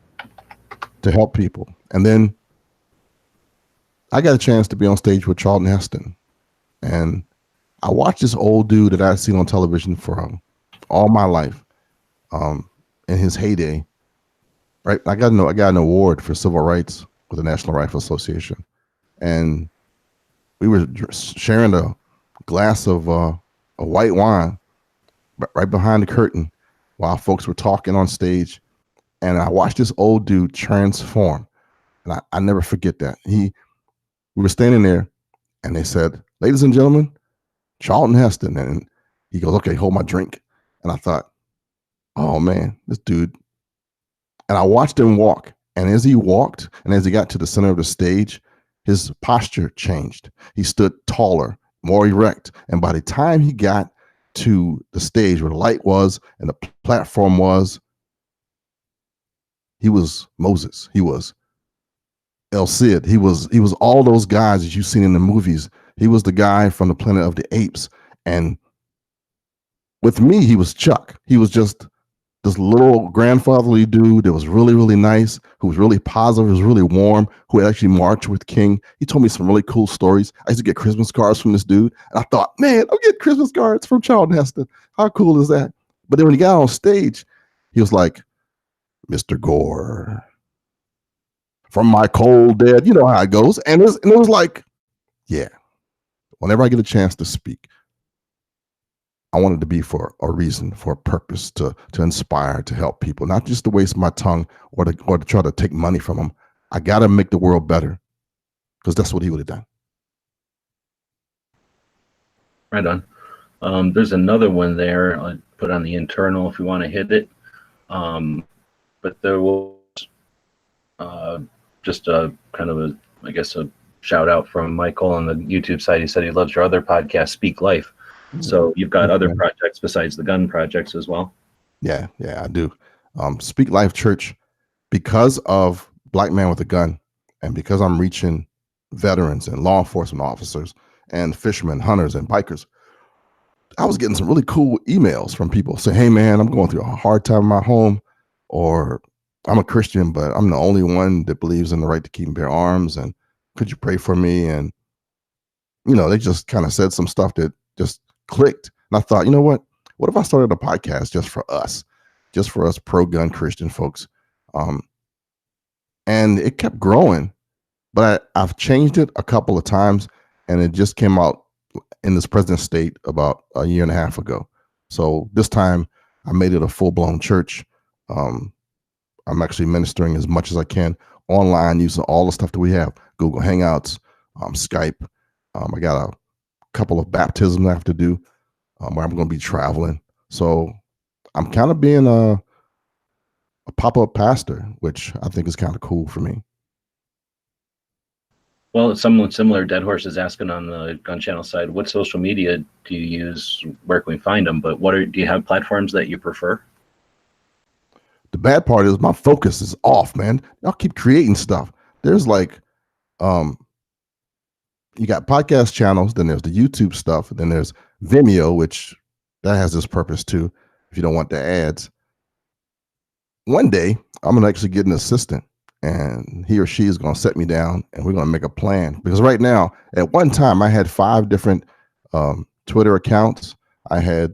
help people. And then I got a chance to be on stage with Charlton Heston. And I watched this old dude that I'd seen on television for all my life in his heyday. Right, I got an award for civil rights with the National Rifle Association, and we were sharing a glass of a white wine right behind the curtain while folks were talking on stage, and I watched this old dude transform, and I never forget that. We were standing there, and they said, "Ladies and gentlemen, Charlton Heston," and he goes, "Okay, hold my drink," and I thought, "Oh man, this dude." And I watched him walk. And as he walked, and as he got to the center of the stage, his posture changed. He stood taller, more erect. And by the time he got to the stage where the light was and the platform was, he was Moses. He was El Cid. He was all those guys that you've seen in the movies. He was the guy from the Planet of the Apes. And with me, he was Chuck. He was just this little grandfatherly dude that was really, really nice, who was really positive, who was really warm, who had actually marched with King. He told me some really cool stories. I used to get Christmas cards from this dude. And I thought, man, I'll get Christmas cards from Charlton Heston. How cool is that? But then when he got on stage, he was like, "Mr. Gore, from my cold dead," you know how it goes. And it was like, yeah, whenever I get a chance to speak, I want it to be for a reason, for a purpose, to inspire, to help people, not just to waste my tongue or to try to take money from them. I got to make the world better, because that's what he would have done. Right on. There's another one there. I'll put on the internal if you want to hit it. But there was just a kind of a, I guess, a shout out from Michael on the YouTube side. He said he loves your other podcast, Speak Life. So you've got other projects besides the gun projects as well. Yeah, I do. Speak Life Church, because of Black Man with a Gun, and because I'm reaching veterans and law enforcement officers and fishermen, hunters, and bikers, I was getting some really cool emails from people saying, "Hey man, I'm going through a hard time in my home," or "I'm a Christian, but I'm the only one that believes in the right to keep and bear arms, and could you pray for me?" And they just kind of said some stuff that just clicked. And I thought, you know what? What if I started a podcast just for us pro-gun Christian folks? And it kept growing, but I've changed it a couple of times, and it just came out in this present state about a year and a half ago. So this time I made it a full-blown church. I'm actually ministering as much as I can online using all the stuff that we have, Google Hangouts, Skype. I got a couple of baptisms I have to do where I'm going to be traveling. So I'm kind of being a pop-up pastor, which I think is kind of cool for me. Well, someone similar, Dead Horse is asking on the Gun Channel side, what social media do you use? Where can we find them? But do you have platforms that you prefer? The bad part is my focus is off, man. Y'all keep creating stuff. There's like, you got podcast channels, then there's the YouTube stuff, then there's Vimeo, which that has this purpose too, if you don't want the ads. One day, I'm going to actually get an assistant, and he or she is going to set me down, and we're going to make a plan. Because right now, at one time, I had 5 different Twitter accounts. I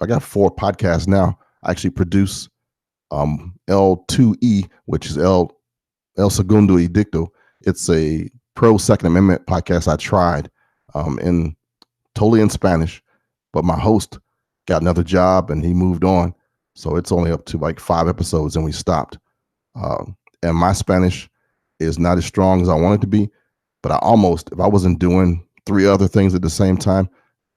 got 4 podcasts now. I actually produce L2E, which is El Segundo Edicto. It's a pro Second Amendment podcast I tried totally in Spanish, but my host got another job and he moved on. So it's only up to like 5 episodes and we stopped. And my Spanish is not as strong as I want it to be, but if I wasn't doing 3 other things at the same time,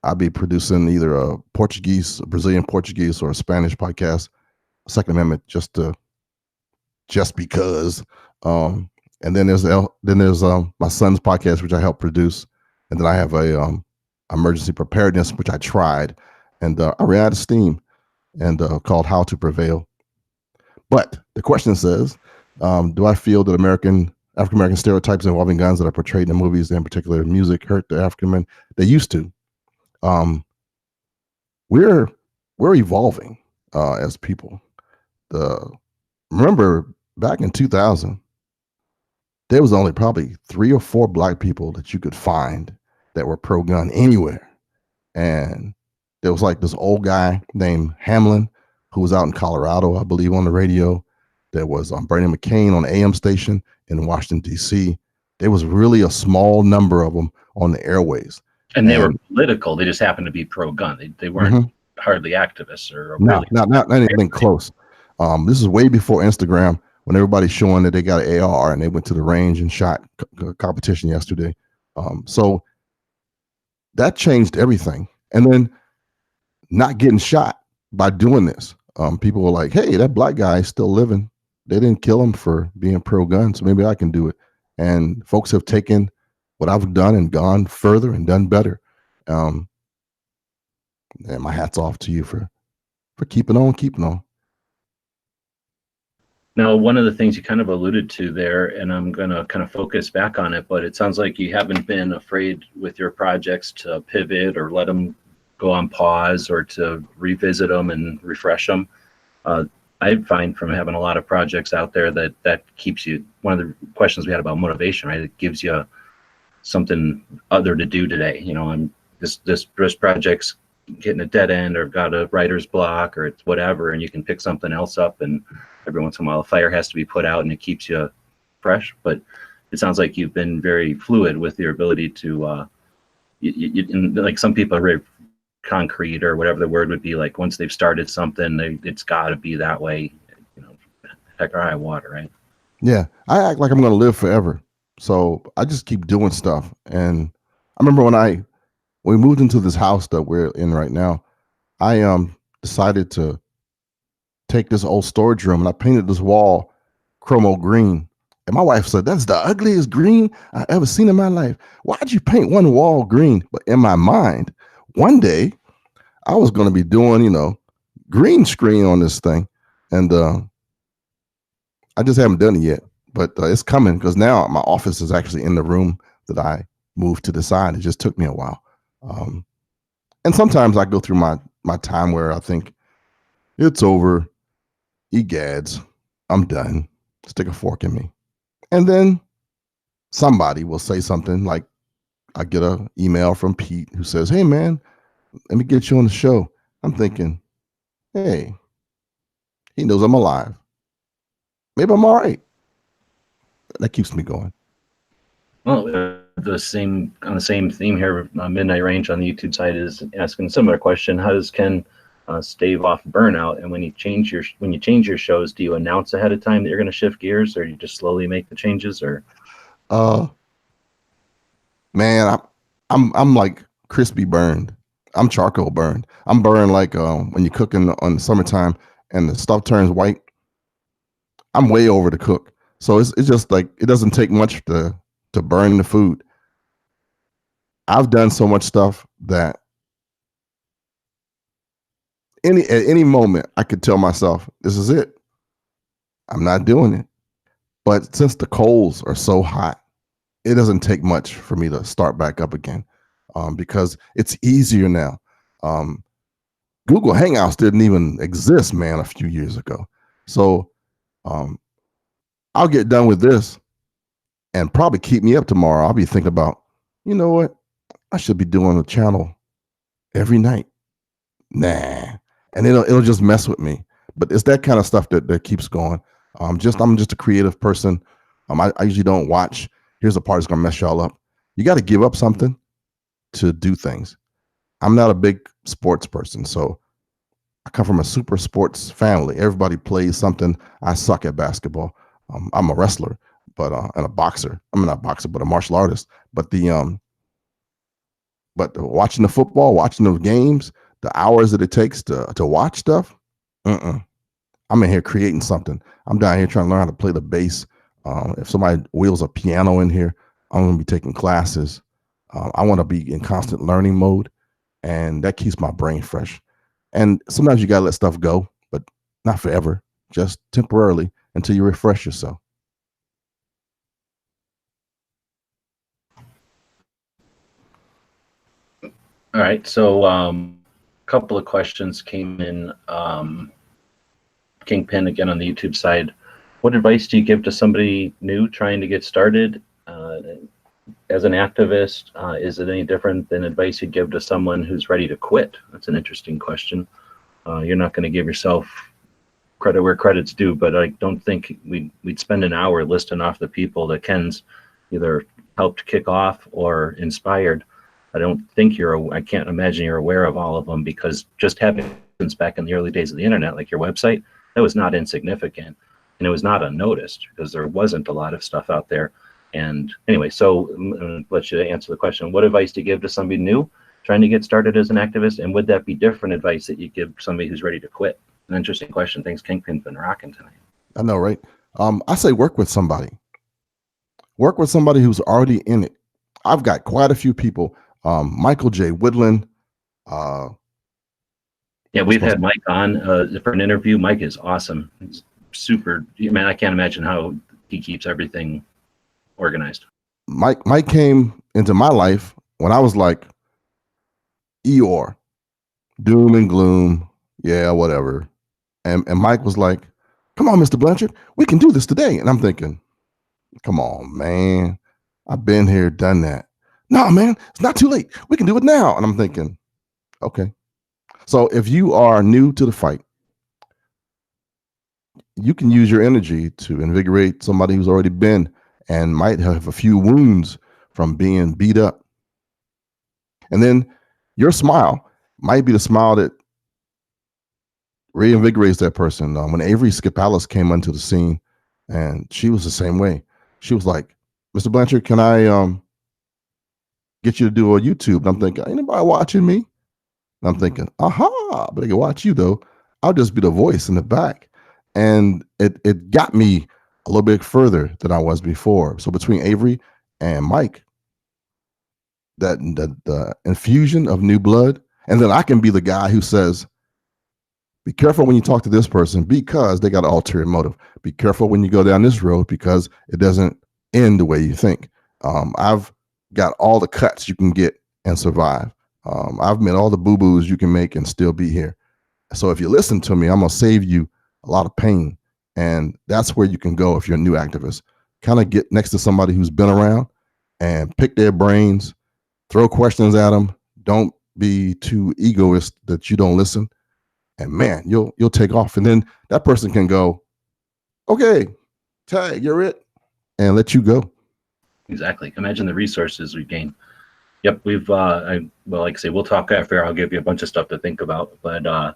I'd be producing either a Brazilian Portuguese or a Spanish podcast, Second Amendment, just because. And then there's my son's podcast, which I help produce. And then I have a emergency preparedness, which I tried, and I ran out of steam, and called How to Prevail. But the question says, do I feel that African-American stereotypes involving guns that are portrayed in movies, and in particular music, hurt the African men? They used to. We're evolving as people. Remember back in 2000, there was only probably 3 or 4 Black people that you could find that were pro-gun anywhere. And there was like this old guy named Hamlin who was out in Colorado, I believe, on the radio. There was Bernie McCain on the AM station in Washington, D.C. There was really a small number of them on the airways. And they were political. They just happened to be pro-gun. They weren't hardly activists or not anything close. This is way before Instagram, when everybody's showing that they got an AR and they went to the range and shot competition yesterday. So that changed everything. And then not getting shot by doing this. People were like, hey, that Black guy is still living. They didn't kill him for being pro-gun, so maybe I can do it. And folks have taken what I've done and gone further and done better. And my hat's off to you for keeping on. Now, one of the things you kind of alluded to there, and I'm going to kind of focus back on it, but it sounds like you haven't been afraid with your projects to pivot or let them go on pause or to revisit them and refresh them. I find from having a lot of projects out there that keeps you, one of the questions we had about motivation, right? It gives you something other to do today. I'm this project's getting a dead end or got a writer's block or it's whatever, and you can pick something else up, and every once in a while a fire has to be put out and it keeps you fresh. But it sounds like you've been very fluid with your ability to like some people are very concrete, or whatever the word would be, like once they've started something, it's got to be that way, heck or high water, right? Yeah, I act like I'm going to live forever, so I just keep doing stuff. And I remember when I when we moved into this house that we're in right now, I decided to take this old storage room and I painted this wall chromo green. And my wife said, "That's the ugliest green I ever seen in my life. Why'd you paint one wall green?" But in my mind, one day I was going to be doing, green screen on this thing. And I just haven't done it yet. But it's coming because now my office is actually in the room that I moved to the side. It just took me a while. And sometimes I go through my time where I think, it's over. Egads, I'm done. Stick a fork in me. And then somebody will say something like, I get an email from Pete who says, "Hey man, let me get you on the show." I'm thinking, hey, he knows I'm alive. Maybe I'm all right. That keeps me going. Well, on the same theme here, Midnight Range on the YouTube side is asking a similar question: how does Ken stave off burnout? And when you change your shows, do you announce ahead of time that you're going to shift gears, or do you just slowly make the changes? Or man, I'm like crispy burned. I'm charcoal burned. I'm burned like when you cook in the summertime and the stuff turns white. I'm way over to cook. So it's just like it doesn't take much to burn the food. I've done so much stuff that at any moment I could tell myself, this is it. I'm not doing it. But since the coals are so hot, it doesn't take much for me to start back up again, because it's easier now. Google Hangouts didn't even exist, man, a few years ago. So I'll get done with this and probably keep me up tomorrow. I'll be thinking about, you know what? I should be doing a channel every night. Nah. And it'll just mess with me. But it's that kind of stuff that keeps going. I'm just a creative person. I usually don't watch. Here's the part that's gonna mess y'all up. You got to give up something to do things. I'm not a big sports person, so I come from a super sports family. Everybody plays something. I suck at basketball. I'm a wrestler, but and a boxer. I'm not a boxer, but a martial artist. But watching the football, watching those games, the hours that it takes to watch stuff, I'm in here creating something. I'm down here trying to learn how to play the bass. If somebody wheels a piano in here, I'm going to be taking classes. I want to be in constant learning mode, and that keeps my brain fresh. And sometimes you got to let stuff go, but not forever, just temporarily until you refresh yourself. all right, so a couple of questions came in. Kingpin again on the YouTube side. What advice do you give to somebody new trying to get started as an activist? Is it any different than advice you give to someone who's ready to quit? That's an interesting question. You're not going to give yourself credit where credit's due, but I don't think we'd spend an hour listing off the people that Ken's either helped kick off or inspired. I can't imagine you're aware of all of them, because just having back in the early days of the internet, like your website, that was not insignificant, and it was not unnoticed because there wasn't a lot of stuff out there. And anyway, so I'm going to let you answer the question. What advice do you give to somebody new trying to get started as an activist? And would that be different advice that you give somebody who's ready to quit? An interesting question. Thanks, Kingpin's been rocking tonight. I know, right? I say work with somebody. Work with somebody who's already in it. I've got quite a few people. Michael J. Woodland. Yeah, we've had Mike on for an interview. Mike is awesome. He's super. Man, I can't imagine how he keeps everything organized. Mike came into my life when I was like Eeyore, doom and gloom. Yeah, whatever. And Mike was like, "Come on, Mr. Blanchard, we can do this today." And I'm thinking, come on, man. I've been here, done that. No, man, it's not too late. We can do it now. And I'm thinking, okay. So if you are new to the fight, you can use your energy to invigorate somebody who's already been and might have a few wounds from being beat up. And then your smile might be the smile that reinvigorates that person. When Avery Skipalis came onto the scene, and she was the same way. She was like, "Mr. Blanchard, can I get you to do a YouTube. And I'm thinking, ain't nobody watching me. And I'm thinking, aha, but they can watch you though. I'll just be the voice in the back. And it got me a little bit further than I was before. So between Avery and Mike, that the infusion of new blood, and then I can be the guy who says, be careful when you talk to this person because they got an ulterior motive. Be careful when you go down this road because it doesn't end the way you think. I've got all the cuts you can get and survive. I've made all the boo-boos you can make and still be here. So if you listen to me, I'm going to save you a lot of pain. And that's where you can go if you're a new activist. Kind of get next to somebody who's been around and pick their brains, throw questions at them. Don't be too egoist that you don't listen. And man, you'll take off. And then that person can go, okay, tag, you're it, and let you go. Exactly. Imagine the resources we gain. Yep, we've well, like I say, we'll talk after. I'll give you a bunch of stuff to think about. But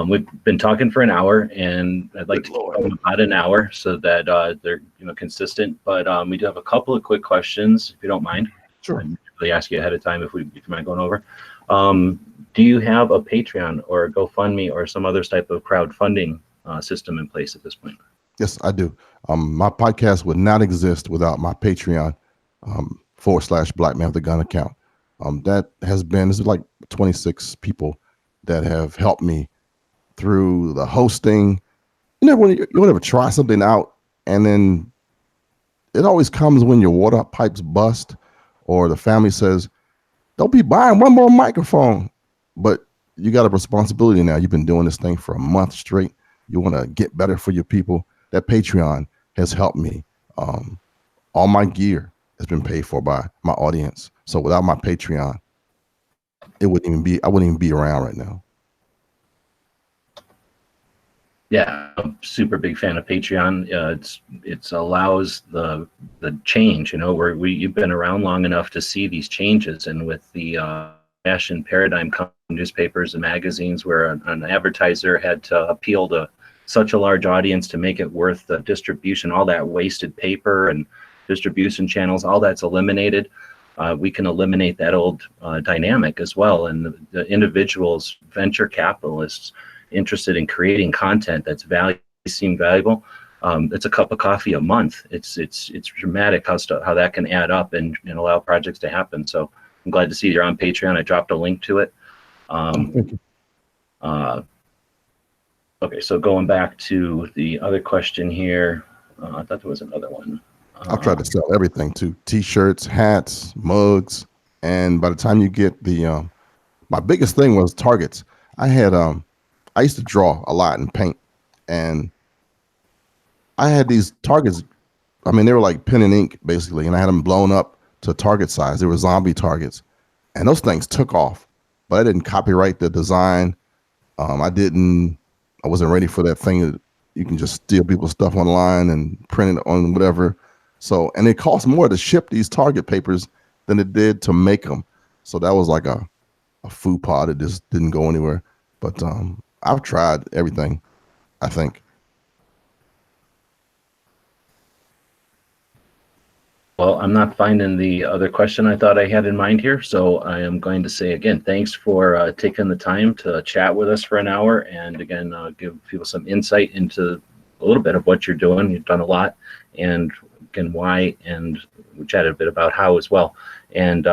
we've been talking for an hour, and I'd like to keep them about an hour so that they're consistent. But we do have a couple of quick questions, if you don't mind. Sure. I'd really ask you ahead of time if you mind going over. Do you have a Patreon or a GoFundMe or some other type of crowdfunding system in place at this point? Yes, I do. My podcast would not exist without my Patreon /Black Man with a Gun account. That has been, this is like 26 people that have helped me through the hosting. You know, when you ever try something out and then it always comes when your water pipes bust or the family says, don't be buying one more microphone. But you got a responsibility now. You've been doing this thing for a month straight. You want to get better for your people. That Patreon has helped me. All my gear has been paid for by my audience. So without my Patreon, I wouldn't even be around right now. Yeah, I'm a super big fan of Patreon. It allows the change, where you've been around long enough to see these changes, and with the fashion paradigm coming, newspapers and magazines, where an advertiser had to appeal to such a large audience to make it worth the distribution, all that wasted paper and distribution channels, all that's eliminated. We can eliminate that old dynamic as well, and the individuals, venture capitalists interested in creating content that's seem valuable. It's a cup of coffee a month. It's dramatic how that can add up and allow projects to happen. So I'm glad to see you're on Patreon. I dropped a link to it. Thank you. Okay, so going back to the other question here, I thought there was another one. I've tried to sell everything too: t-shirts, hats, mugs, and by the time you get the, my biggest thing was targets. I used to draw a lot and paint, and I had these targets. I mean, they were like pen and ink basically, and I had them blown up to target size. They were zombie targets, and those things took off, but I didn't copyright the design. I wasn't ready for that thing that you can just steal people's stuff online and print it on whatever. So, and it cost more to ship these target papers than it did to make them. So that was like a faux pas that just didn't go anywhere. But I've tried everything, I think. Well, I'm not finding the other question I thought I had in mind here, so I am going to say again, thanks for taking the time to chat with us for an hour, and again, give people some insight into a little bit of what you're doing. You've done a lot, and again, why, and we chatted a bit about how as well. And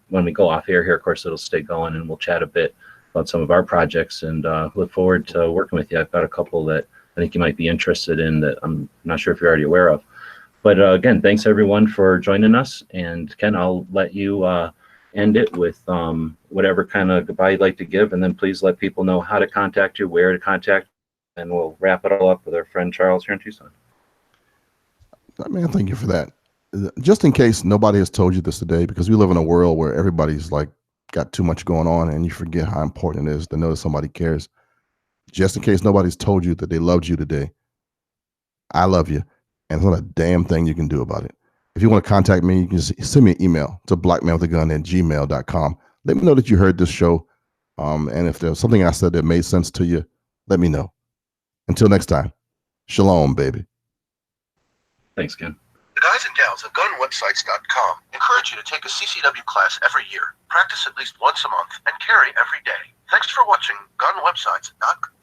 when we go off air here, of course, it'll stay going, and we'll chat a bit about some of our projects, and look forward to working with you. I've got a couple that I think you might be interested in that I'm not sure if you're already aware of. But again, thanks everyone for joining us. And Ken, I'll let you end it with whatever kind of goodbye you'd like to give. And then please let people know how to contact you, where to contact you, and we'll wrap it all up with our friend Charles here in Tucson. Man, thank you for that. Just in case nobody has told you this today, because we live in a world where everybody's like got too much going on and you forget how important it is to know that somebody cares. Just in case nobody's told you that they loved you today, I love you. And there's not a damn thing you can do about it. If you want to contact me, you can just send me an email to blackmanwithagun@gmail.com. Let me know that you heard this show. And if there's something I said that made sense to you, let me know. Until next time, shalom, baby. Thanks, Ken. The guys guys and gals at gunwebsites.com encourage you to take a CCW class every year, practice at least once a month, and carry every day. Thanks for watching gunwebsites.com.